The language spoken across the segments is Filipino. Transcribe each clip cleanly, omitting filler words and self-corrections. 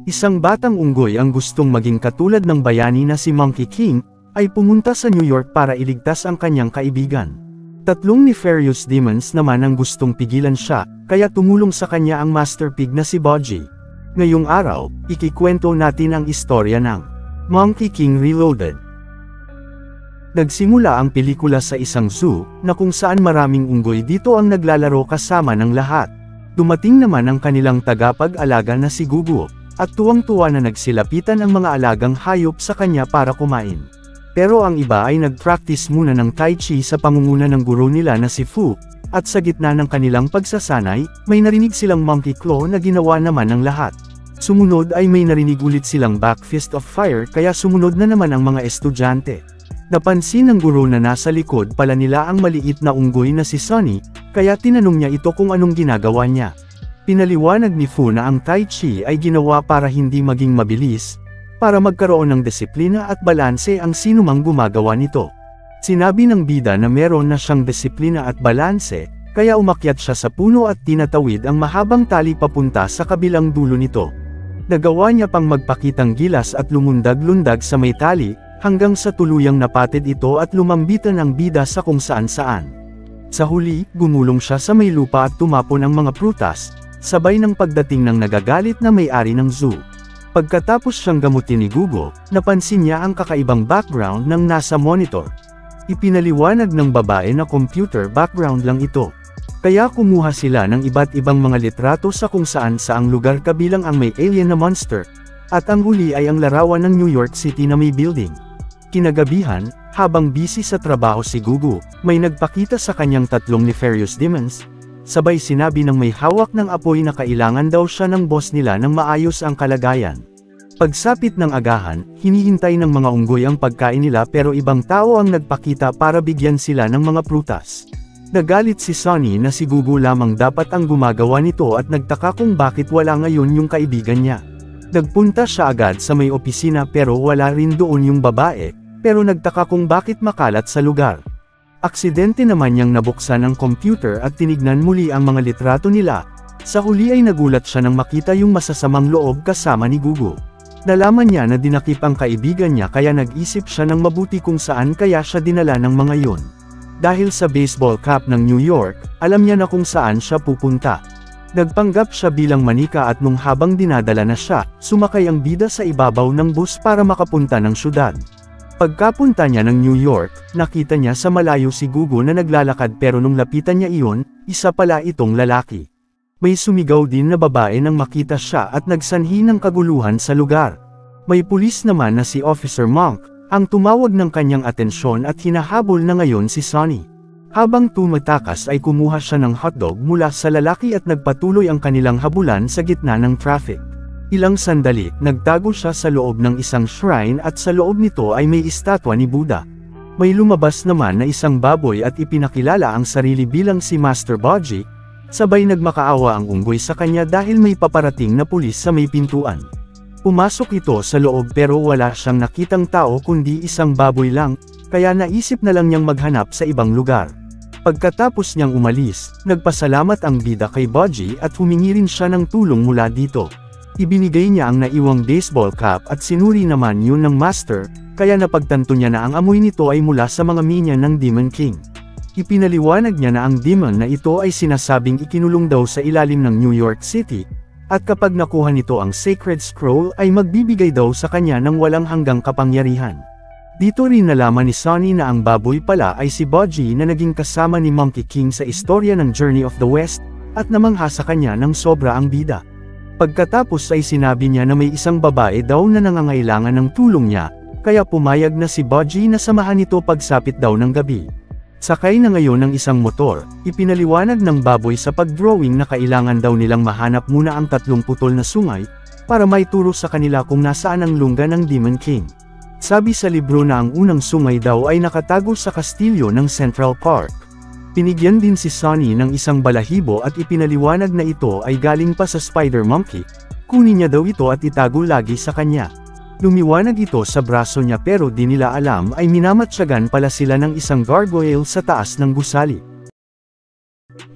Isang batang unggoy ang gustong maging katulad ng bayani na si Monkey King, ay pumunta sa New York para iligtas ang kanyang kaibigan. Tatlong nefarious demons naman ang gustong pigilan siya, kaya tumulong sa kanya ang Master Pig na si Bodgy. Ngayong araw, ikikwento natin ang istorya ng Monkey King Reloaded. Nagsimula ang pelikula sa isang zoo, na kung saan maraming unggoy dito ang naglalaro kasama ng lahat. Dumating naman ang kanilang tagapag-alaga na si Gugu, at tuwang-tuwa na nagsilapitan ang mga alagang hayop sa kanya para kumain. Pero ang iba ay nag-practice muna ng Tai Chi sa pangunguna ng guro nila na si Fu, at sa gitna ng kanilang pagsasanay, may narinig silang monkey claw na ginawa naman ng lahat. Sumunod ay may narinig ulit silang back fist of fire kaya sumunod na naman ang mga estudyante. Napansin ng guro na nasa likod pala nila ang maliit na unggoy na si Sonny, kaya tinanong niya ito kung anong ginagawa niya. Pinaliwanag ni Fu na ang Tai Chi ay ginawa para hindi maging mabilis, para magkaroon ng disiplina at balanse ang sinumang gumagawa nito. Sinabi ng bida na meron na siyang disiplina at balanse, kaya umakyat siya sa puno at tinatawid ang mahabang tali papunta sa kabilang dulo nito. Nagawa niya pang magpakitang gilas at lumundag-lundag sa may tali, hanggang sa tuluyang napatid ito at lumambitan ang bida sa kung saan-saan. Sa huli, gumulong siya sa may lupa at tumapon ang mga prutas, sabay ng pagdating ng nagagalit na may-ari ng zoo. Pagkatapos siyang gamutin ni Gugu, napansin niya ang kakaibang background ng nasa monitor. Ipinaliwanag ng babae na computer background lang ito. Kaya kumuha sila ng iba't ibang mga litrato sa kung saan saang lugar kabilang ang may alien na monster, at ang huli ay ang larawan ng New York City na may building. Kinagabihan, habang busy sa trabaho si Gugu, may nagpakita sa kanyang tatlong nefarious demons, sabay sinabi ng may hawak ng apoy na kailangan daw siya ng boss nila nang maayos ang kalagayan. Pagsapit ng agahan, hinihintay ng mga unggoy ang pagkain nila pero ibang tao ang nagpakita para bigyan sila ng mga prutas. Nagalit si Sonny na si Gugu lamang dapat ang gumagawa nito at nagtaka kung bakit wala ngayon yung kaibigan niya. Nagpunta siya agad sa may opisina pero wala rin doon yung babae, pero nagtaka kung bakit makalat sa lugar. Aksidente naman niyang nabuksan ang computer at tinignan muli ang mga litrato nila. Sa huli ay nagulat siya nang makita yung masasamang loob kasama ni Gugu. Nalaman niya na dinakip ang kaibigan niya kaya nag-isip siya ng mabuti kung saan kaya siya dinala ng mga yon. Dahil sa baseball cap ng New York, alam niya na kung saan siya pupunta. Nagpanggap siya bilang manika at nung habang dinadala na siya, sumakay ang bida sa ibabaw ng bus para makapunta ng syudad. Pagkapunta niya ng New York, nakita niya sa malayo si Gugu na naglalakad pero nung lapitan niya iyon, isa pala itong lalaki. May sumigaw din na babae nang makita siya at nagsanhi ng kaguluhan sa lugar. May pulis naman na si Officer Monk, ang tumawag ng kanyang atensyon at hinahabol na ngayon si Sonny. Habang tumatakas ay kumuha siya ng hotdog mula sa lalaki at nagpatuloy ang kanilang habulan sa gitna ng traffic. Ilang sandali, nagtago siya sa loob ng isang shrine at sa loob nito ay may estatwa ni Buddha. May lumabas naman na isang baboy at ipinakilala ang sarili bilang si Master Bodgy, sabay nagmakaawa ang unggoy sa kanya dahil may paparating na pulis sa may pintuan. Pumasok ito sa loob pero wala siyang nakitang tao kundi isang baboy lang, kaya naisip na lang niyang maghanap sa ibang lugar. Pagkatapos niyang umalis, nagpasalamat ang bida kay Bodgy at humingi rin siya ng tulong mula dito. Ibinigay niya ang naiwang baseball cap at sinuri naman yun ng master, kaya napagtanto niya na ang amoy nito ay mula sa mga minion ng Demon King. Ipinaliwanag niya na ang demon na ito ay sinasabing ikinulong daw sa ilalim ng New York City, at kapag nakuha nito ang Sacred Scroll ay magbibigay daw sa kanya ng walang hanggang kapangyarihan. Dito rin nalaman ni Sonny na ang baboy pala ay si Bodgy na naging kasama ni Monkey King sa istorya ng Journey of the West, at namangha sa kanya ng sobra ang bida. Pagkatapos ay sinabi niya na may isang babae daw na nangangailangan ng tulong niya, kaya pumayag na si Bodgy na samahan nito pagsapit daw ng gabi. Sakay na ngayon ng isang motor, ipinaliwanag ng baboy sa pagdrawing na kailangan daw nilang mahanap muna ang 3 putol na sungay, para maituro sa kanila kung nasaan ang lungga ng Demon King. Sabi sa libro na ang unang sungay daw ay nakatago sa kastilyo ng Central Park. Pinigyan din si Sonny ng isang balahibo at ipinaliwanag na ito ay galing pa sa Spider Monkey, kunin niya daw ito at itago lagi sa kanya. Lumiwanag ito sa braso niya pero di nila alam ay minamatsyagan pala sila ng isang gargoyle sa taas ng gusali.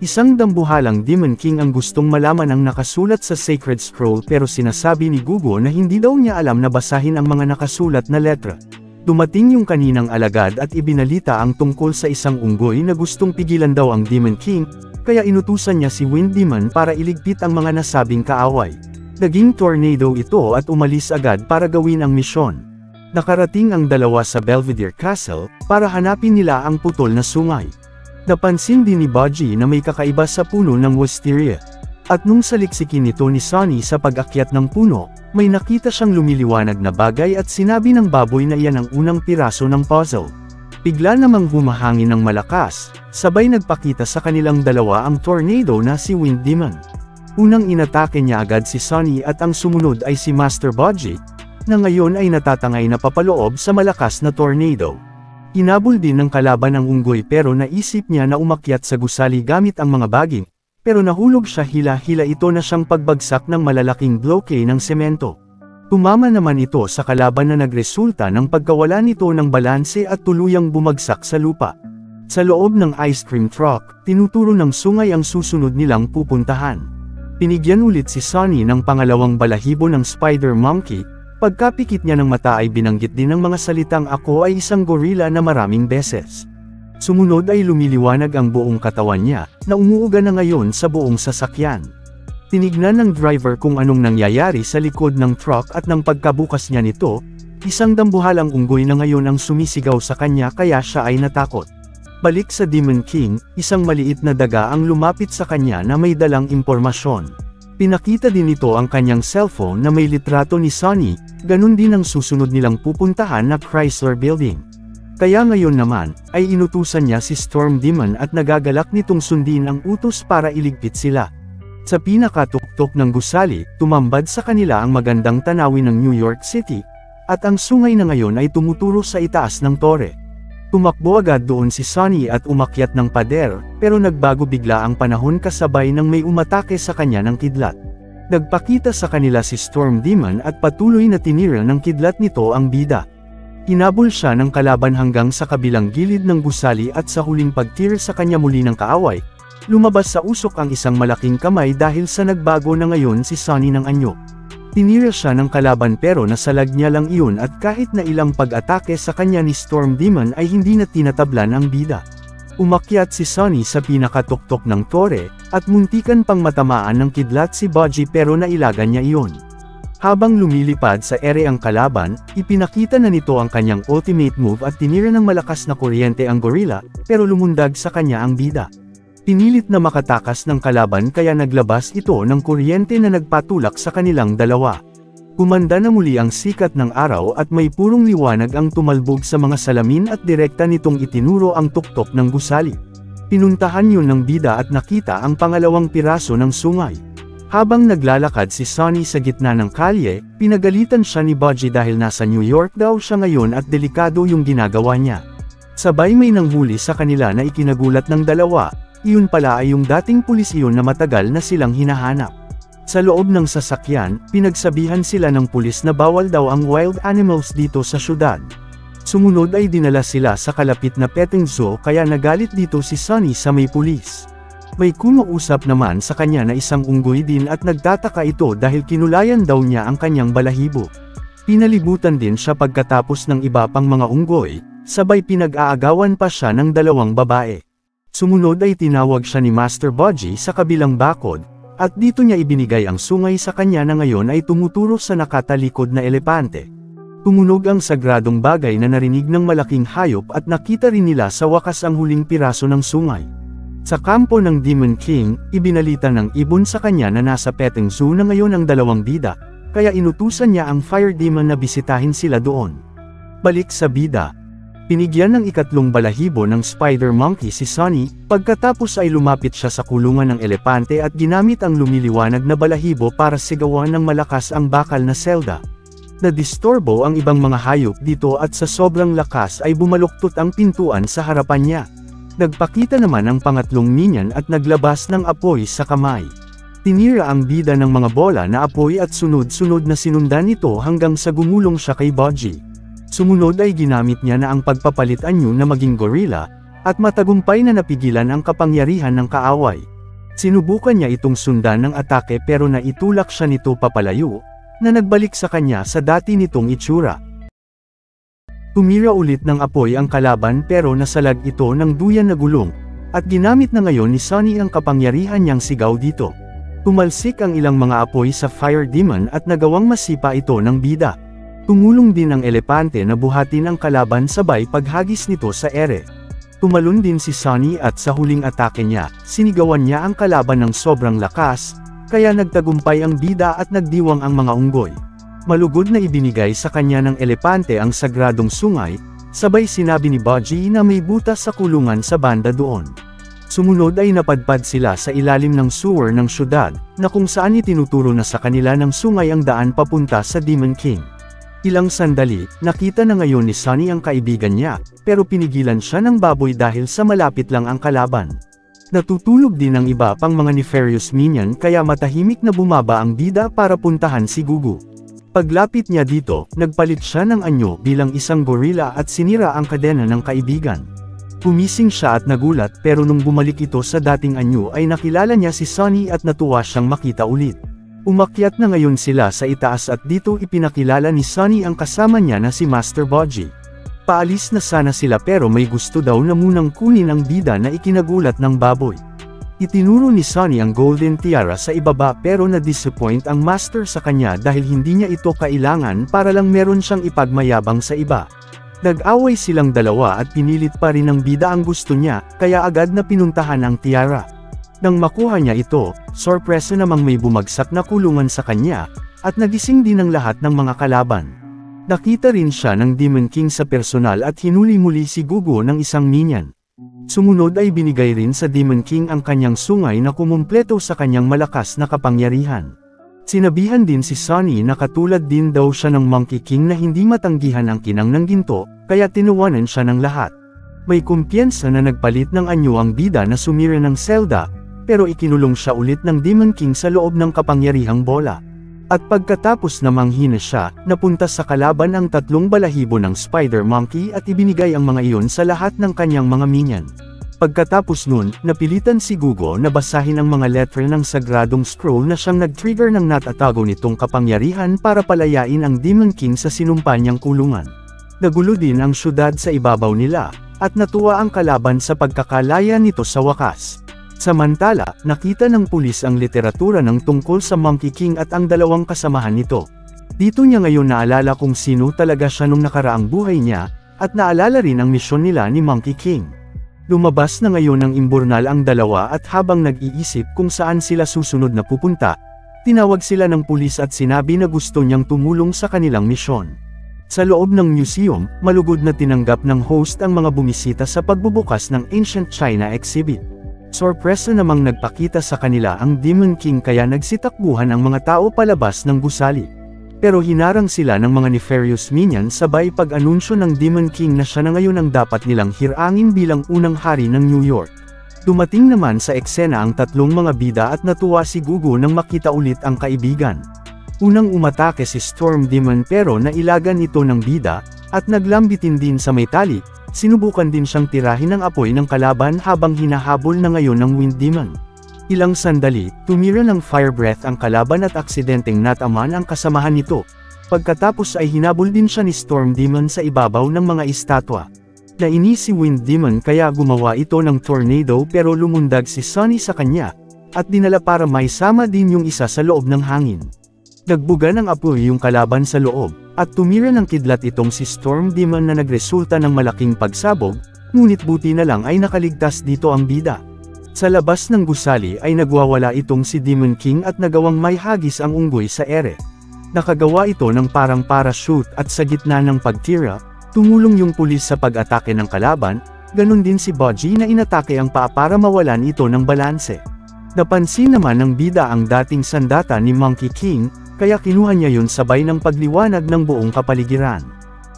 Isang dambuhalang Demon King ang gustong malaman ang nakasulat sa Sacred Scroll pero sinasabi ni Gugu na hindi daw niya alam na basahin ang mga nakasulat na letra. Dumating yung kaninang alagad at ibinalita ang tungkol sa isang unggoy na gustong pigilan daw ang Demon King, kaya inutusan niya si Wind Demon para iligpit ang mga nasabing kaaway. Naging tornado ito at umalis agad para gawin ang misyon. Nakarating ang dalawa sa Belvedere Castle, para hanapin nila ang putol na sungay. Napansin din ni Budgie na may kakaiba sa puno ng wisteria. At nung saliksikin nito ni Sonny sa pag-akyat ng puno, may nakita siyang lumiliwanag na bagay at sinabi ng baboy na iyan ang unang piraso ng puzzle. Bigla namang humahangin ng malakas, sabay nagpakita sa kanilang dalawa ang tornado na si Wind Demon. Unang inatake niya agad si Sonny at ang sumunod ay si Master Budgie, na ngayon ay natatangay na papaloob sa malakas na tornado. Hinabol din ng kalaban ang unggoy pero naisip niya na umakyat sa gusali gamit ang mga baging, pero nahulog siya hila-hila ito na siyang pagbagsak ng malalaking bloke ng semento. Tumama naman ito sa kalaban na nagresulta ng pagkawala nito ng balanse at tuluyang bumagsak sa lupa. Sa loob ng ice cream truck, tinuturo ng sungay ang susunod nilang pupuntahan. Pinigyan ulit si Sonny ng pangalawang balahibo ng spider monkey. Pagkapikit niya ng mata ay binanggit din ng mga salitang ako ay isang gorilla na maraming beses. Sumunod ay lumiliwanag ang buong katawan niya, na umuuga na ngayon sa buong sasakyan. Tinignan ng driver kung anong nangyayari sa likod ng truck at nang pagkabukas niya nito, isang dambuhalang unggoy na ngayon ang sumisigaw sa kanya kaya siya ay natakot. Balik sa Demon King, isang maliit na daga ang lumapit sa kanya na may dalang impormasyon. Pinakita din nito ang kanyang cellphone na may litrato ni Sonny, ganun din ang susunod nilang pupuntahan na Chrysler Building. Kaya ngayon naman, ay inutusan niya si Storm Demon at nagagalak nitong sundin ang utos para iligpit sila. Sa pinakatuktok ng gusali, tumambad sa kanila ang magandang tanawin ng New York City, at ang sungay na ngayon ay tumuturo sa itaas ng tore. Tumakbo agad doon si Sonny at umakyat ng pader, pero nagbago bigla ang panahon kasabay nang may umatake sa kanya ng kidlat. Nagpakita sa kanila si Storm Demon at patuloy na tinira ng kidlat nito ang bida. Hinabol siya ng kalaban hanggang sa kabilang gilid ng gusali at sa huling pagtir sa kanya muli ng kaaway, lumabas sa usok ang isang malaking kamay dahil sa nagbago na ngayon si Sonny ng anyo. Tinira siya ng kalaban pero nasalag niya lang iyon at kahit na ilang pag-atake sa kanya ni Storm Demon ay hindi na tinatablan ang bida. Umakyat si Sonny sa pinakatuktok ng tore, at muntikan pang matamaan ng kidlat si Budgie pero nailagan niya iyon. Habang lumilipad sa ere ang kalaban, ipinakita na nito ang kanyang ultimate move at tinira ng malakas na kuryente ang gorilla, pero lumundag sa kanya ang bida. Pinilit na makatakas ng kalaban kaya naglabas ito ng kuryente na nagpatulak sa kanilang dalawa. Kumanda na muli ang sikat ng araw at may purong liwanag ang tumalbog sa mga salamin at direkta nitong itinuro ang tuktok ng gusali. Pinuntahan yun ng bida at nakita ang pangalawang piraso ng sungay. Habang naglalakad si Sonny sa gitna ng kalye, pinagalitan siya ni Budgie dahil nasa New York daw siya ngayon at delikado yung ginagawa niya. Sabay may nanghuli sa kanila na ikinagulat ng dalawa. Iyon pala ay yung dating pulis iyon na matagal na silang hinahanap. Sa loob ng sasakyan, pinagsabihan sila ng pulis na bawal daw ang wild animals dito sa syudad. Sumunod ay dinala sila sa kalapit na petting zoo kaya nagalit dito si Sonny sa may pulis. May kumuusap naman sa kanya na isang unggoy din at nagtataka ito dahil kinulayan daw niya ang kanyang balahibo. Pinalibutan din siya pagkatapos ng iba pang mga unggoy, sabay pinag-aagawan pa siya ng dalawang babae. Sumunod ay tinawag siya ni Master Budgie sa kabilang bakod, at dito niya ibinigay ang sungay sa kanya na ngayon ay tumuturo sa nakatalikod na elepante. Tumunog ang sagradong bagay na narinig ng malaking hayop at nakita rin nila sa wakas ang huling piraso ng sungay. Sa kampo ng Demon King, ibinalita ng ibon sa kanya na nasa petting zoo na ngayon ang dalawang bida, kaya inutusan niya ang Fire Demon na bisitahin sila doon. Balik sa bida. Pinigyan ng ikatlong balahibo ng Spider Monkey si Sonny, pagkatapos ay lumapit siya sa kulungan ng elepante at ginamit ang lumiliwanag na balahibo para sigawan ng malakas ang bakal na selda. Nadistorbo ang ibang mga hayop dito at sa sobrang lakas ay bumaluktot ang pintuan sa harapan niya. Nagpakita naman ang pangatlong minion at naglabas ng apoy sa kamay. Tinira ang bida ng mga bola na apoy at sunod-sunod na sinundan nito hanggang sa gumulong siya kay Budgie. Sumunod ay ginamit niya na ang pagpapalit anyo na maging gorilla, at matagumpay na napigilan ang kapangyarihan ng kaaway. Sinubukan niya itong sundan ng atake pero naitulak siya nito papalayo, na nagbalik sa kanya sa dati nitong itsura. Tumira ulit ng apoy ang kalaban pero nasalag ito ng duyan na gulong, at ginamit na ngayon ni Sunny ang kapangyarihan niyang sigaw dito. Tumalsik ang ilang mga apoy sa Fire Demon at nagawang masipa ito ng bida. Tumulong din ang elepante na buhatin ang kalaban sabay paghagis nito sa ere. Tumalon din si Sunny at sa huling atake niya, sinigawan niya ang kalaban ng sobrang lakas, kaya nagtagumpay ang bida at nagdiwang ang mga unggoy. Malugod na ibinigay sa kanya ng elepante ang sagradong sungay, sabay sinabi ni Baji na may butas sa kulungan sa banda doon. Sumunod ay napadpad sila sa ilalim ng sewer ng syudad, na kung saan itinuturo na sa kanila ng sungay ang daan papunta sa Demon King. Ilang sandali, nakita na ngayon ni Sunny ang kaibigan niya, pero pinigilan siya ng baboy dahil sa malapit lang ang kalaban. Natutulog din ang iba pang mga nefarious minion kaya matahimik na bumaba ang bida para puntahan si Gugu. Paglapit niya dito, nagpalit siya ng anyo bilang isang gorilla at sinira ang kadena ng kaibigan. Kumising siya at nagulat pero nung bumalik ito sa dating anyo ay nakilala niya si Sunny at natuwa siyang makita ulit. Umakyat na ngayon sila sa itaas at dito ipinakilala ni Sunny ang kasama niya na si Master Baji. Paalis na sana sila pero may gusto daw na munang kunin ang bida na ikinagulat ng baboy. Itinuro ni Sunny ang golden tiara sa ibaba pero na-disappoint ang master sa kanya dahil hindi niya ito kailangan para lang meron siyang ipagmayabang sa iba. Nag-away silang dalawa at pinilit pa rin ng bida ang gusto niya, kaya agad na pinuntahan ang tiara. Nang makuha niya ito, sorpresa namang may bumagsak na kulungan sa kanya, at nagising din ang lahat ng mga kalaban. Nakita rin siya ng Demon King sa personal at hinuli muli si Gugu ng isang minion. Sumunod ay binigay rin sa Demon King ang kanyang sungay na kumumpleto sa kanyang malakas na kapangyarihan. Sinabihan din si Sunny na katulad din daw siya ng Monkey King na hindi matanggihan ang kinang ng ginto, kaya tinuwanan siya ng lahat. May kumpiyansa na nagpalit ng anyo ang bida na sumira ng Zelda, pero ikinulong siya ulit ng Demon King sa loob ng kapangyarihang bola. At pagkatapos na manghina siya, napunta sa kalaban ang 3 balahibo ng Spider Monkey at ibinigay ang mga iyon sa lahat ng kanyang mga minion. Pagkatapos nun, napilitan si Gugu na basahin ang mga letra ng sagradong scroll na siyang nag-trigger ng natatago nitong kapangyarihan para palayain ang Demon King sa sinumpa niyang kulungan. Nagulo din ang syudad sa ibabaw nila, at natuwa ang kalaban sa pagkakalaya nito sa wakas. Samantala, nakita ng pulis ang literatura ng tungkol sa Monkey King at ang dalawang kasamahan nito. Dito niya ngayon naalala kung sino talaga siya nung nakaraang buhay niya, at naalala rin ang misyon nila ni Monkey King. Lumabas na ngayon ng imburnal ang dalawa at habang nag-iisip kung saan sila susunod na pupunta, tinawag sila ng pulis at sinabi na gusto niyang tumulong sa kanilang misyon. Sa loob ng museum, malugod na tinanggap ng host ang mga bumisita sa pagbubukas ng Ancient China exhibit. Sorpresa namang nagpakita sa kanila ang Demon King kaya nagsitakbuhan ang mga tao palabas ng gusali. Pero hinarang sila ng mga nefarious minion sabay pag-anunsyo ng Demon King na siya na ngayon ang dapat nilang hirangin bilang unang hari ng New York. Dumating naman sa eksena ang 3 mga bida at natuwa si Gugu nang makita ulit ang kaibigan. Unang umatake si Storm Demon pero nailagan ito ng bida, at naglambitin din sa may tali, sinubukan din siyang tirahin ng apoy ng kalaban habang hinahabol na ngayon ng Wind Demon. Ilang sandali, tumira ng fire breath ang kalaban at aksidenteng natamaan ang kasamahan nito. Pagkatapos ay hinabol din siya ni Storm Demon sa ibabaw ng mga estatwa. Nainis si Wind Demon kaya gumawa ito ng tornado pero lumundag si Sunny sa kanya, at dinala para may sama din yung isa sa loob ng hangin. Nagbuga ng apoy yung kalaban sa loob, at tumira ng kidlat itong si Storm Demon na nagresulta ng malaking pagsabog, ngunit buti na lang ay nakaligtas dito ang bida. Sa labas ng gusali ay nagwawala itong si Demon King at nagawang may hagis ang unggoy sa ere. Nakagawa ito ng parang parachute at sa gitna ng pagtira, tumulong yung pulis sa pag-atake ng kalaban, ganun din si Baji na inatake ang paa para mawalan ito ng balanse. Napansin naman ng bida ang dating sandata ni Monkey King, kaya kinuha niya yun sabay ng pagliwanag ng buong kapaligiran.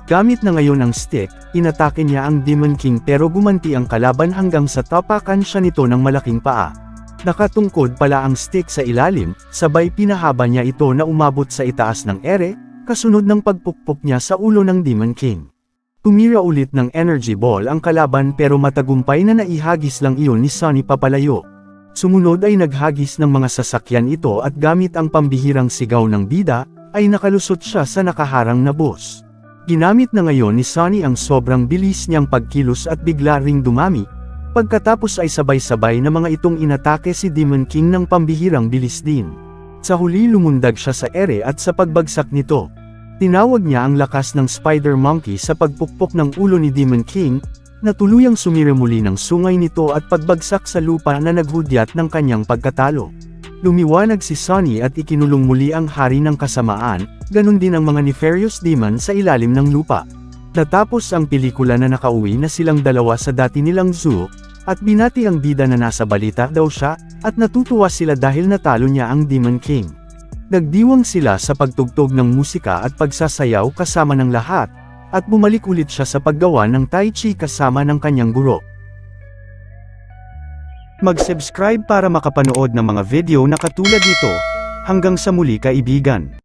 Gamit na ngayon ang stick, inatake niya ang Demon King pero gumanti ang kalaban hanggang sa tapakan siya nito ng malaking paa. Nakatungkod pala ang stick sa ilalim, sabay pinahaba niya ito na umabot sa itaas ng ere, kasunod ng pagpukpok niya sa ulo ng Demon King. Tumira ulit ng energy ball ang kalaban pero matagumpay na naihagis lang iyon ni Sunny papalayo. Sumunod ay naghagis ng mga sasakyan ito at gamit ang pambihirang sigaw ng bida, ay nakalusot siya sa nakaharang na bus. Ginamit na ngayon ni Sunny ang sobrang bilis niyang pagkilos at bigla ring dumami. Pagkatapos ay sabay-sabay na mga itong inatake si Demon King ng pambihirang bilis din. Sa huli lumundag siya sa ere at sa pagbagsak nito. Tinawag niya ang lakas ng Spider Monkey sa pagpukpok ng ulo ni Demon King, na tuluyang sumira muli ng sungay nito at pagbagsak sa lupa na naghudyat ng kanyang pagkatalo. Lumiwanag si Sunny at ikinulong muli ang hari ng kasamaan, ganun din ang mga nefarious demon sa ilalim ng lupa. Natapos ang pelikula na nakauwi na silang dalawa sa dati nilang zoo, at binati ang bida na nasa balita daw siya, at natutuwa sila dahil natalo niya ang Demon King. Nagdiwang sila sa pagtugtog ng musika at pagsasayaw kasama ng lahat, at bumalik ulit siya sa paggawa ng Tai Chi kasama ng kanyang guro. Mag-subscribe para makapanood ng mga video na katulad nito. Hanggang sa muli kaibigan.